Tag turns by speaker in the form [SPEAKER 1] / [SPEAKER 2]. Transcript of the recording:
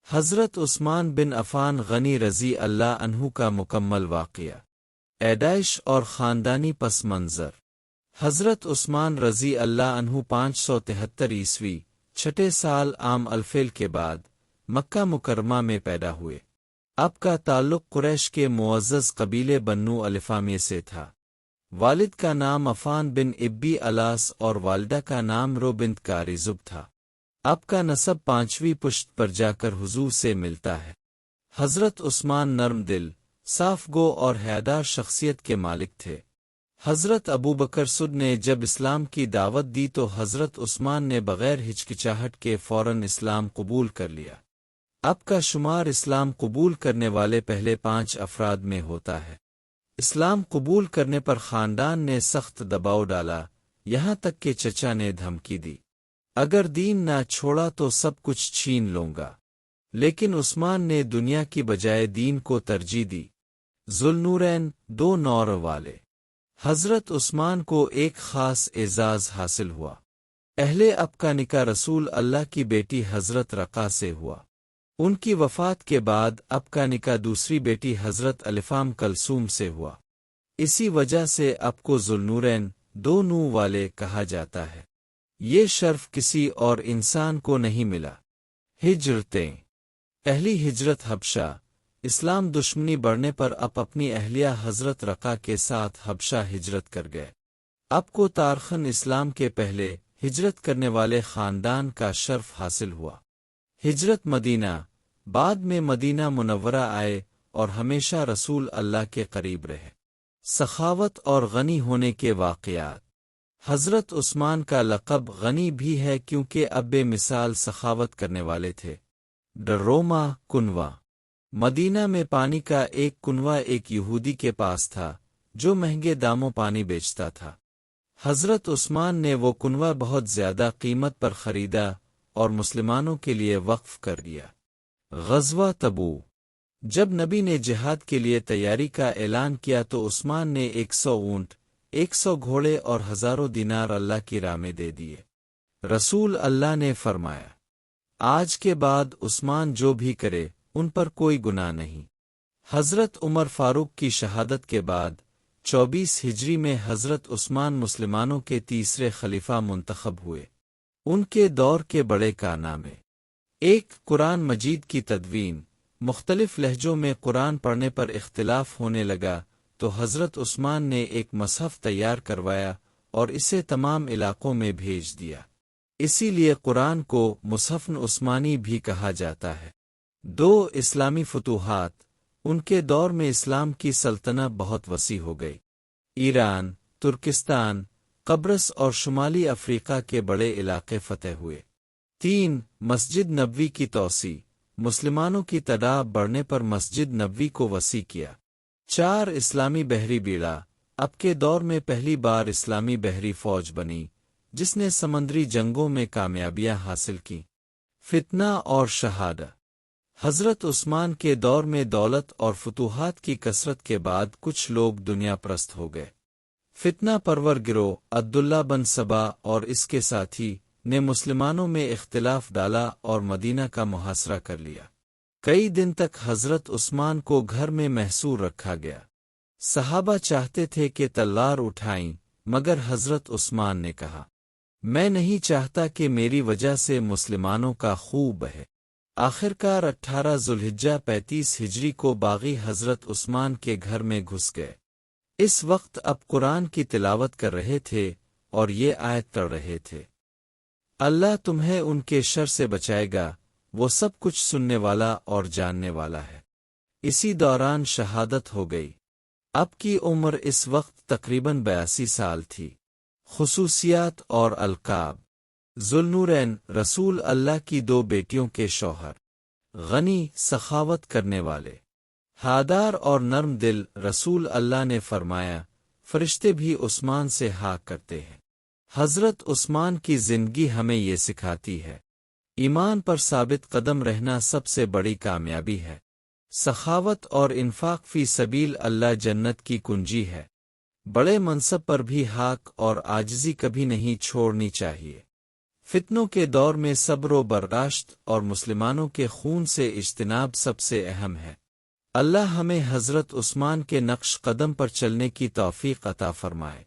[SPEAKER 1] حضرت عثمان بن عفان غنی رضی اللہ عنہ کا مکمل واقعہ، پیدائش اور خاندانی پس منظر۔ حضرت عثمان رضی اللہ عنہ 573 عیسوی چھٹے سال عام الفیل کے بعد مکہ مکرمہ میں پیدا ہوئے۔ آپ کا تعلق قریش کے معزز قبیلے بنو الفامیہ سے تھا۔ والد کا نام عفان بن ابی الاس اور والدہ کا نام رو بنت کارزب تھا۔ آپ کا نسب 5ویں پشت پر جا کر حضور سے ملتا ہے۔ حضرت عثمان نرم دل، صاف گو اور حیادار شخصیت کے مالک تھے۔ حضرت ابوبکر صدیق نے جب اسلام کی دعوت دی تو حضرت عثمان نے بغیر ہچکچاہٹ کے فوراً اسلام قبول کر لیا۔ آپ کا شمار اسلام قبول کرنے والے پہلے 5 افراد میں ہوتا ہے۔ اسلام قبول کرنے پر خاندان نے سخت دباؤ ڈالا، یہاں تک کہ چچا نے دھمکی دی، اگر دین نہ چھوڑا تو سب کچھ چھین لوں گا۔ لیکن عثمان نے دنیا کی بجائے دین کو ترجیح دی۔ ذوالنورین 2 نور والے حضرت عثمان کو ایک خاص اعزاز حاصل ہوا۔ اہل اب کا نکاح رسول اللہ کی بیٹی حضرت رقا سے ہوا۔ ان کی وفات کے بعد اب کا نکاح دوسری بیٹی حضرت الفام کلثوم سے ہوا۔ اسی وجہ سے اب کو ذوالنورین 2 نور والے کہا جاتا ہے۔ یہ شرف کسی اور انسان کو نہیں ملا۔ ہجرتیں، پہلی ہجرت حبشہ۔ اسلام دشمنی بڑھنے پر اب اپنی اہلیہ حضرت رقا کے ساتھ حبشہ ہجرت کر گئے۔ اب کو تارخن اسلام کے پہلے ہجرت کرنے والے خاندان کا شرف حاصل ہوا۔ ہجرت مدینہ، بعد میں مدینہ منورہ آئے اور ہمیشہ رسول اللہ کے قریب رہے۔ سخاوت اور غنی ہونے کے واقعات۔ حضرت عثمان کا لقب غنی بھی ہے کیونکہ اب بے مثال سخاوت کرنے والے تھے۔ ڈروما کنواں، مدینہ میں پانی کا ایک کنواں ایک یہودی کے پاس تھا جو مہنگے داموں پانی بیچتا تھا۔ حضرت عثمان نے وہ کنواں بہت زیادہ قیمت پر خریدا اور مسلمانوں کے لیے وقف کر دیا۔ غزوہ تبوک، جب نبی نے جہاد کے لیے تیاری کا اعلان کیا تو عثمان نے 100 اونٹ، 100 گھوڑے اور ہزاروں دینار اللہ کی راہ میں دے دیے۔ رسول اللہ نے فرمایا، آج کے بعد عثمان جو بھی کرے ان پر کوئی گناہ نہیں۔ حضرت عمر فاروق کی شہادت کے بعد 24 ہجری میں حضرت عثمان مسلمانوں کے تیسرے خلیفہ منتخب ہوئے۔ ان کے دور کے بڑے کارنامے: 1. قرآن مجید کی تدوین۔ مختلف لہجوں میں قرآن پڑھنے پر اختلاف ہونے لگا تو حضرت عثمان نے ایک مصحف تیار کروایا اور اسے تمام علاقوں میں بھیج دیا۔ اسی لیے قرآن کو مصحف عثمانی بھی کہا جاتا ہے۔ 2. اسلامی فتوحات۔ ان کے دور میں اسلام کی سلطنت بہت وسیع ہو گئی۔ ایران، ترکستان، قبرص اور شمالی افریقہ کے بڑے علاقے فتح ہوئے۔ 3. مسجد نبوی کی توسیع۔ مسلمانوں کی تعداد بڑھنے پر مسجد نبوی کو وسیع کیا۔ 4. اسلامی بحری بیڑا۔ اب کے دور میں پہلی بار اسلامی بحری فوج بنی جس نے سمندری جنگوں میں کامیابیاں حاصل کی۔ فتنہ اور شہادت۔ حضرت عثمان کے دور میں دولت اور فتوحات کی کثرت کے بعد کچھ لوگ دنیا پرست ہو گئے۔ فتنہ پرور گروہ عبداللہ بن سبا اور اس کے ساتھی نے مسلمانوں میں اختلاف ڈالا اور مدینہ کا محاصرہ کر لیا۔ کئی دن تک حضرت عثمان کو گھر میں محصور رکھا گیا۔ صحابہ چاہتے تھے کہ تلوار اٹھائیں مگر حضرت عثمان نے کہا، میں نہیں چاہتا کہ میری وجہ سے مسلمانوں کا خون بہے۔ آخرکار 18 ذوالحجہ 35 ہجری کو باغی حضرت عثمان کے گھر میں گھس گئے۔ اس وقت اب قرآن کی تلاوت کر رہے تھے اور یہ آیت پڑھ رہے تھے، اللہ تمہیں ان کے شر سے بچائے گا، وہ سب کچھ سننے والا اور جاننے والا ہے۔ اسی دوران شہادت ہو گئی۔ اب کی عمر اس وقت تقریباً 82 سال تھی۔ خصوصیات اور القاب: ذوالنورین، رسول اللہ کی 2 بیٹیوں کے شوہر۔ غنی، سخاوت کرنے والے۔ حیادار اور نرم دل۔ رسول اللہ نے فرمایا، فرشتے بھی عثمان سے ہاں کرتے ہیں۔ حضرت عثمان کی زندگی ہمیں یہ سکھاتی ہے، ایمان پر ثابت قدم رہنا سب سے بڑی کامیابی ہے۔ سخاوت اور انفاق فی سبیل اللہ جنت کی کنجی ہے۔ بڑے منصب پر بھی حق اور عاجزی کبھی نہیں چھوڑنی چاہیے۔ فتنوں کے دور میں صبر و برداشت اور مسلمانوں کے خون سے اجتناب سب سے اہم ہے۔ اللہ ہمیں حضرت عثمان کے نقش قدم پر چلنے کی توفیق عطا فرمائے۔